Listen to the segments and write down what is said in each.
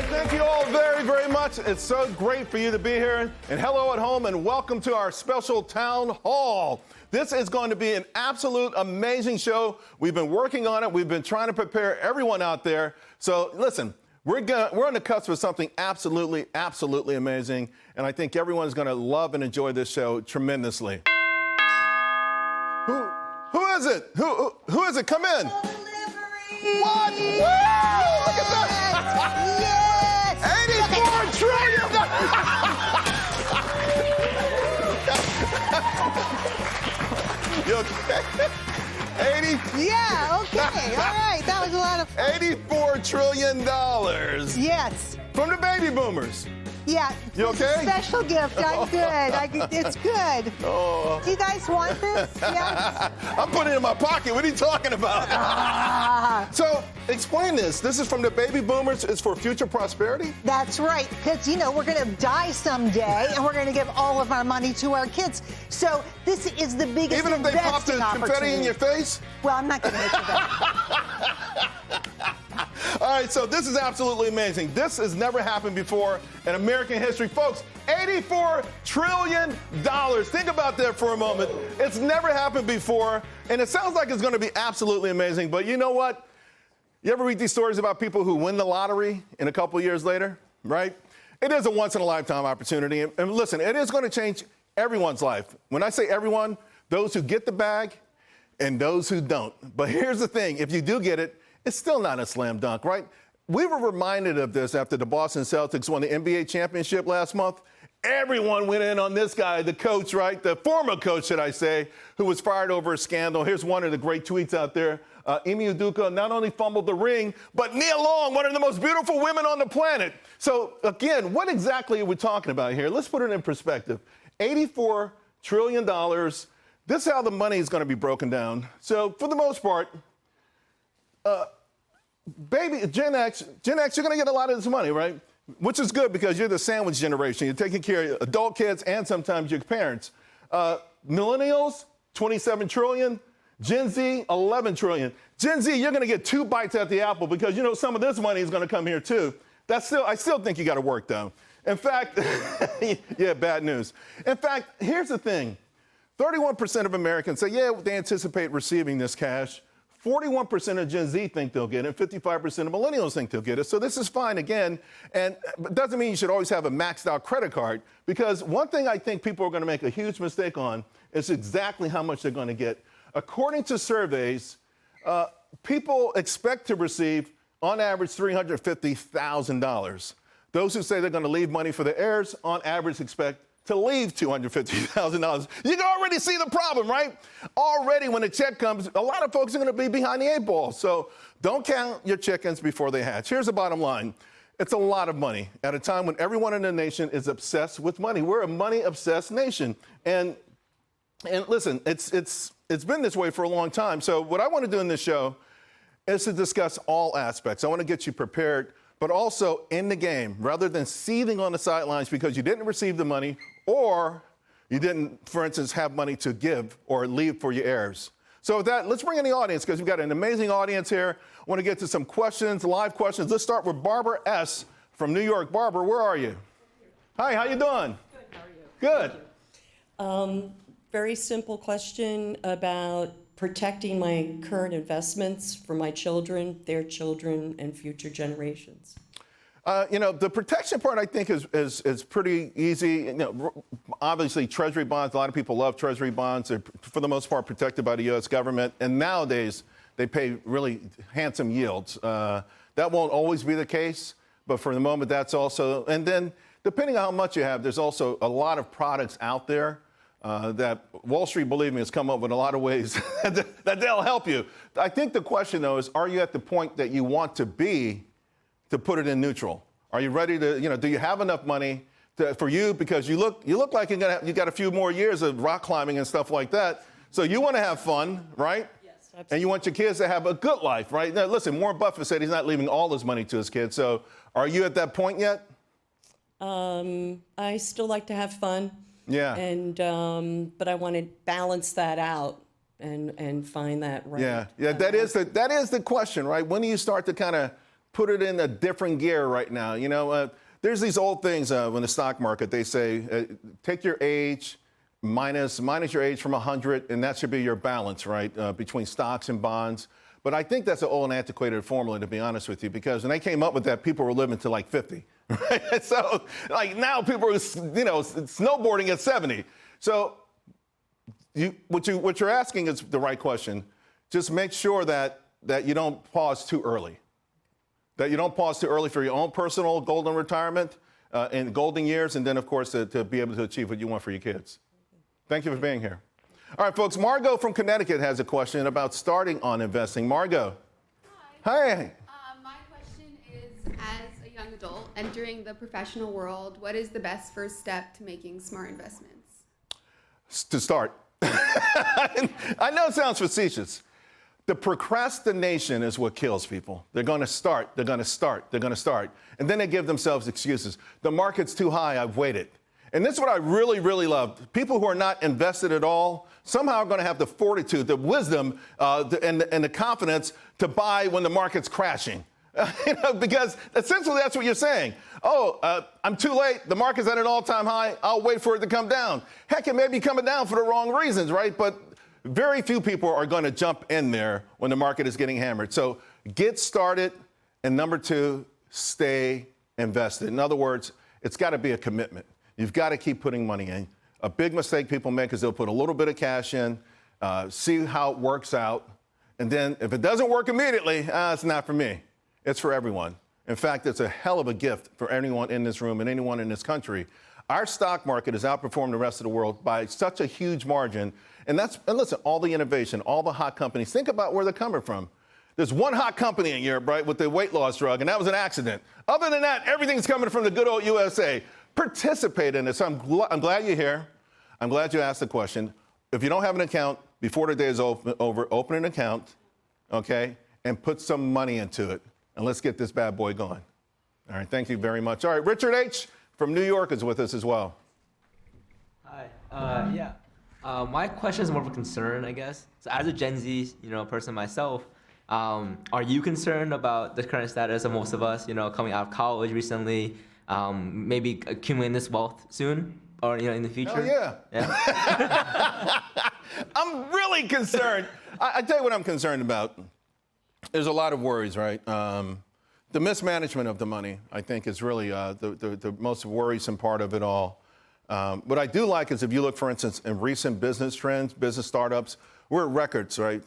right, thank you all very, very much. It's so great for you to be here. And hello at home, and welcome to our special town hall. This is going to be an absolute amazing show. We've been working on it. We've been trying to prepare everyone out there. So listen, we're on the cusp of something absolutely, absolutely amazing. And I think everyone's going to love and enjoy this show tremendously. Who is it? Who is it? Come in. What? Woo! Look at that! Yes! 84 trillion! You okay? 80? Yeah, okay. All right. That was a lot of fun. $84 trillion. Yes. From the baby boomers. Yeah. You okay? Special gift. I'm good. It's good. Oh. Do you guys want this? Yeah. I'm putting it in my pocket. What are you talking about? So, explain this. This is from the baby boomers. It's for future prosperity? That's right. Because, we're going to die someday, and we're going to give all of our money to our kids. So, this is the biggest Even if they pop the confetti in your face? Well, I'm not going to make you that. All right, so this is absolutely amazing. This has never happened before in American history. Folks, $84 trillion. Think about that for a moment. It's never happened before, and it sounds like it's going to be absolutely amazing. But you know what? You ever read these stories about people who win the lottery and a couple years later, right? It is a once-in-a-lifetime opportunity. And listen, it is going to change everyone's life. When I say everyone, those who get the bag and those who don't. But here's the thing. If you do get it, it's still not a slam dunk, right? We were reminded of this after the Boston Celtics won the NBA championship last month. Everyone went in on this guy, the coach, right? The former coach, should I say, who was fired over a scandal. Here's one of the great tweets out there. Ime Udoka not only fumbled the ring, but Nia Long, one of the most beautiful women on the planet. So, again, what exactly are we talking about here? Let's put it in perspective. $84 trillion. This is how the money is going to be broken down. So, for the most part, baby, Gen X, you're going to get a lot of this money, right? Which is good because you're the sandwich generation. You're taking care of adult kids and sometimes your parents. Millennials, $27 trillion. Gen Z, $11 trillion. Gen Z, you're going to get 2 bites at the apple because, some of this money is going to come here, too. I still think you got to work, though. In fact, yeah, bad news. In fact, here's the thing. 31% of Americans say, yeah, they anticipate receiving this cash. 41% of Gen Z think they'll get it, 55% of millennials think they'll get it. So this is fine again, and it doesn't mean you should always have a maxed out credit card, because one thing I think people are going to make a huge mistake on is exactly how much they're going to get. According to surveys, people expect to receive, on average, $350,000. Those who say they're going to leave money for the heirs, on average, expect to leave $250,000. You can already see the problem, right? Already when the check comes, a lot of folks are going to be behind the 8 ball. So don't count your chickens before they hatch. Here's the bottom line. It's a lot of money at a time when everyone in the nation is obsessed with money. We're a money-obsessed nation. And listen, it's been this way for a long time. So what I want to do in this show is to discuss all aspects. I want to get you prepared, but also in the game, rather than seething on the sidelines because you didn't receive the money or you didn't, for instance, have money to give or leave for your heirs. So with that, let's bring in the audience because we've got an amazing audience here. I want to get to some questions, live questions. Let's start with Barbara S. from New York. Barbara, where are you? Hi, how you doing? Good, how are you? Good. Very simple question about protecting my current investments for my children, their children, and future generations. The protection part, I think, is pretty easy. Obviously, Treasury bonds, a lot of people love Treasury bonds. They're, for the most part, protected by the U.S. government. And nowadays, they pay really handsome yields. That won't always be the case, but for the moment, that's also. And then, depending on how much you have, there's also a lot of products out there that Wall Street, believe me, has come up with a lot of ways that they'll help you. I think the question, though, is are you at the point that you want to be to put it in neutral? Are you ready to, do you have enough money for you? Because you look like you got a few more years of rock climbing and stuff like that. So you want to have fun, right? Yes, absolutely. And you want your kids to have a good life, right? Now, listen, Warren Buffett said he's not leaving all his money to his kids. So are you at that point yet? I still like to have fun. Yeah. And but I want to balance that out and find that right. Yeah. That is the question, right? When do you start to kind of put it in a different gear right now. You know, there's these old things in the stock market. They say, take your age minus your age from 100, and that should be your balance, right, between stocks and bonds. But I think that's an old and antiquated formula, to be honest with you, because when they came up with that, people were living to like 50, right? So, like, now people are, you know, snowboarding at 70. So what you're asking is the right question. Just make sure that you don't pause too early. That you don't pause too early for your own personal golden retirement and golden years, and then, of course, to be able to achieve what you want for your kids. Thank you for being here. All right, folks, Margot from Connecticut has a question about starting on investing. Margot. Hi. Hey. My question is, as a young adult entering the professional world, what is the best first step to making smart investments? To start. I know it sounds facetious. The procrastination is what kills people. They're going to start, they're going to start, they're going to start. And then they give themselves excuses. The market's too high, I've waited. And this is what I really, really love. People who are not invested at all somehow are going to have the fortitude, the wisdom, and the confidence to buy when the market's crashing. You know, because essentially that's what you're saying. Oh, I'm too late. The market's at an all-time high. I'll wait for it to come down. Heck, it may be coming down for the wrong reasons, right? But very few people are going to jump in there when the market is getting hammered. So get started. And number two, stay invested. In other words, it's got to be a commitment. You've got to keep putting money in. A big mistake people make is they'll put a little bit of cash in, see how it works out, and then if it doesn't work immediately, it's not for me. It's for everyone. In fact, it's a hell of a gift for anyone in this room and anyone in this country. Our stock market has outperformed the rest of the world by such a huge margin. And listen, all the innovation, all the hot companies, think about where they're coming from. There's one hot company in Europe, right, with the weight loss drug, and that was an accident. Other than that, everything's coming from the good old USA. Participate in this. I'm glad you're here. I'm glad you asked the question. If you don't have an account, before the day is over, open an account, okay, and put some money into it. And let's get this bad boy going. All right, thank you very much. All right, Richard H. from New York is with us as well. Hi. My question is more of a concern, I guess. So as a Gen Z, person myself, are you concerned about the current status of most of us, coming out of college recently, maybe accumulating this wealth soon or, in the future? Oh, yeah. I'm really concerned. I tell you what I'm concerned about. There's a lot of worries, right? The mismanagement of the money, I think, is really the most worrisome part of it all. What I do like is if you look, for instance, in recent business trends, business startups, we're at records, right?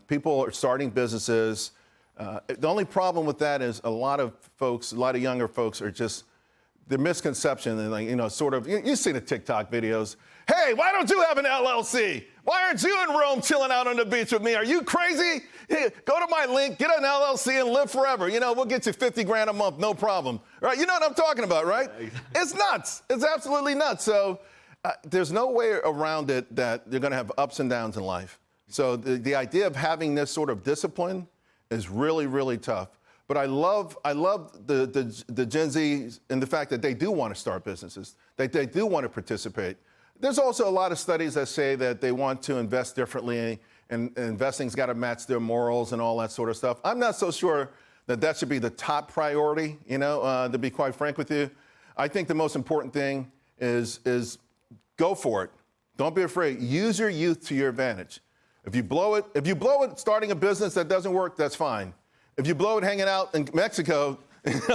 People are starting businesses. The only problem with that is a lot of younger folks are just, the misconception, and sort of, you see the TikTok videos. Hey, why don't you have an LLC? Why aren't you in Rome chilling out on the beach with me? Are you crazy? Here, go to my link, get an LLC and live forever. We'll get you 50 grand a month, no problem. Right? You know what I'm talking about, right? It's nuts. It's absolutely nuts. So there's no way around it that you're going to have ups and downs in life. So the idea of having this sort of discipline is really, really tough. But I love the Gen Z and the fact that they do want to start businesses, that they do want to participate. There's also a lot of studies that say that they want to invest differently, and investing's got to match their morals and all that sort of stuff. I'm not so sure that should be the top priority, to be quite frank with you. I think the most important thing is go for it. Don't be afraid. Use your youth to your advantage. If you blow it starting a business that doesn't work, that's fine. If you blow it hanging out in Mexico,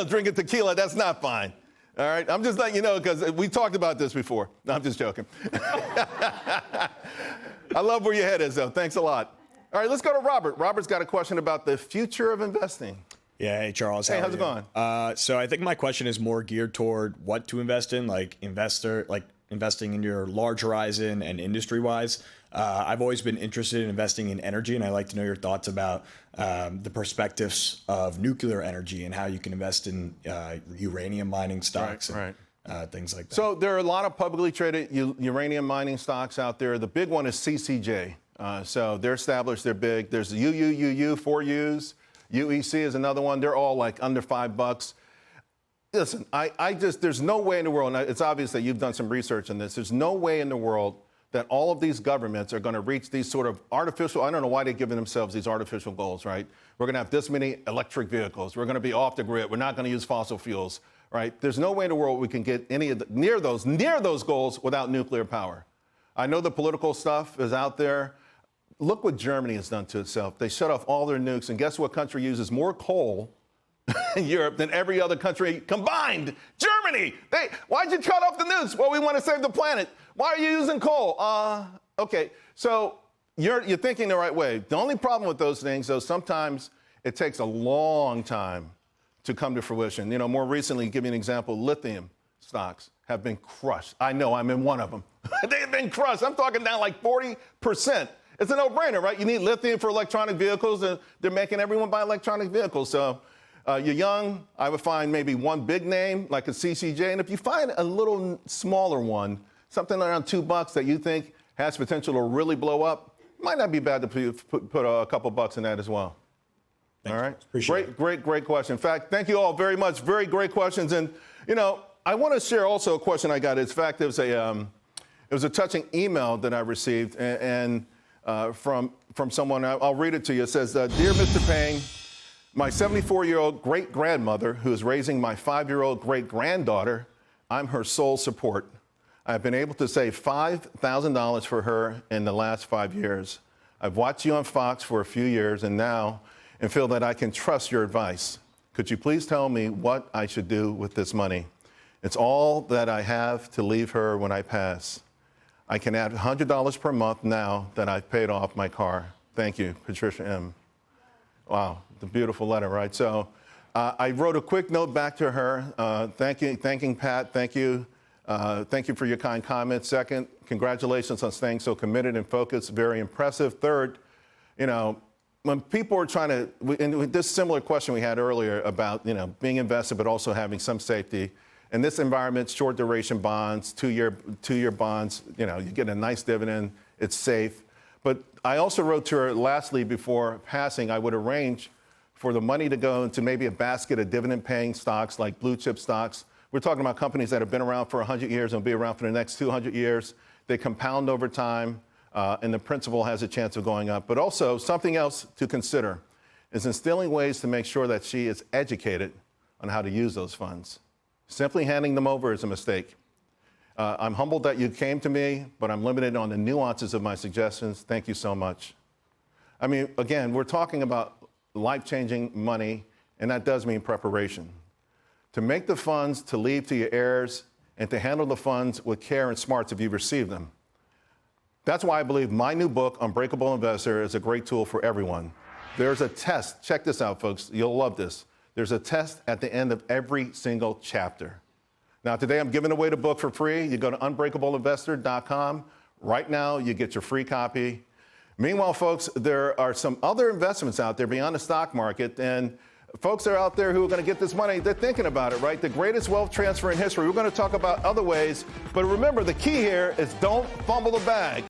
drinking tequila, that's not fine. All right? I'm just letting you know because we talked about this before. No, I'm just joking. I love where your head is, though. Thanks a lot. All right, let's go to Robert. Robert's got a question about the future of investing. Yeah, hey, Charles. Hey, how's it going? So I think my question is more geared toward what to invest in, like investing in your large horizon and industry-wise. I've always been interested in investing in energy, and I'd like to know your thoughts about the perspectives of nuclear energy and how you can invest in uranium mining stocks and things like that. So there are a lot of publicly traded uranium mining stocks out there. The big one is CCJ. So they're established, they're big. There's UUUU, 4 U's. UEC is another one. They're all like under $5. Listen, there's no way in the world, and it's obvious that you've done some research on this, there's no way in the world that all of these governments are going to reach these sort of artificial, I don't know why they're giving themselves these artificial goals, right? We're going to have this many electric vehicles. We're going to be off the grid. We're not going to use fossil fuels, right? There's no way in the world we can get any of near those goals without nuclear power. I know the political stuff is out there. Look what Germany has done to itself. They shut off all their nukes, and guess what country uses more coal in Europe than every other country combined? Germany! Why'd you cut off the nukes? Well, we want to save the planet. Why are you using coal? Okay, so you're thinking the right way. The only problem with those things, though, sometimes it takes a long time to come to fruition. You know, more recently, give you an example, lithium stocks have been crushed. I know, I'm in one of them. They've been crushed. I'm talking down like 40%. It's a no-brainer, right? You need lithium for electronic vehicles, and they're making everyone buy electronic vehicles. So you're young, I would find maybe one big name, like a CCJ. And if you find a little smaller one, something around $2 that you think has potential to really blow up, might not be bad to put a couple bucks in that as well. All right? Appreciate it. Great question. In fact, thank you all very much. Very great questions. And, you know, I want to share also a question I got. In fact, it was a touching email that I received from someone. I'll read it to you. It says, Dear Mr. Payne, my 74-year-old great-grandmother who is raising my 5-year-old great-granddaughter, I'm her sole support. I've been able to save $5,000 for her in the last 5 years. I've watched you on Fox for a few years and feel that I can trust your advice. Could you please tell me what I should do with this money? It's all that I have to leave her when I pass. I can add $100 per month now that I've paid off my car. Thank you, Patricia M. Wow, the beautiful letter, right? So I wrote a quick note back to her, thanking Pat. Thank you for your kind comments. Second, congratulations on staying so committed and focused. Very impressive. Third, you know, when people are trying to, and this similar question we had earlier about, you know, being invested but also having some safety. In this environment, short duration bonds, two-year bonds, you know, you get a nice dividend, it's safe. But I also wrote to her, lastly, before passing, I would arrange for the money to go into maybe a basket of dividend-paying stocks like blue chip stocks. We're talking about companies that have been around for 100 years and will be around for the next 200 years. They compound over time, and the principal has a chance of going up. But also, something else to consider is instilling ways to make sure that she is educated on how to use those funds. Simply handing them over is a mistake. I'm humbled that you came to me, but I'm limited on the nuances of my suggestions. Thank you so much. I mean, again, we're talking about life-changing money, and that does mean preparation. To make the funds to leave to your heirs and to handle the funds with care and smarts if you receive them. That's why I believe my new book, Unbreakable Investor, is a great tool for everyone. There's a test. Check this out, folks. You'll love this. There's a test at the end of every single chapter. Now, today I'm giving away the book for free. You go to unbreakableinvestor.com. Right now, you get your free copy. Meanwhile, folks, there are some other investments out there beyond the stock market, and folks are out there who are going to get this money. They're thinking about it, right? The greatest wealth transfer in history. We're going to talk about other ways, but remember, the key here is don't fumble the bag.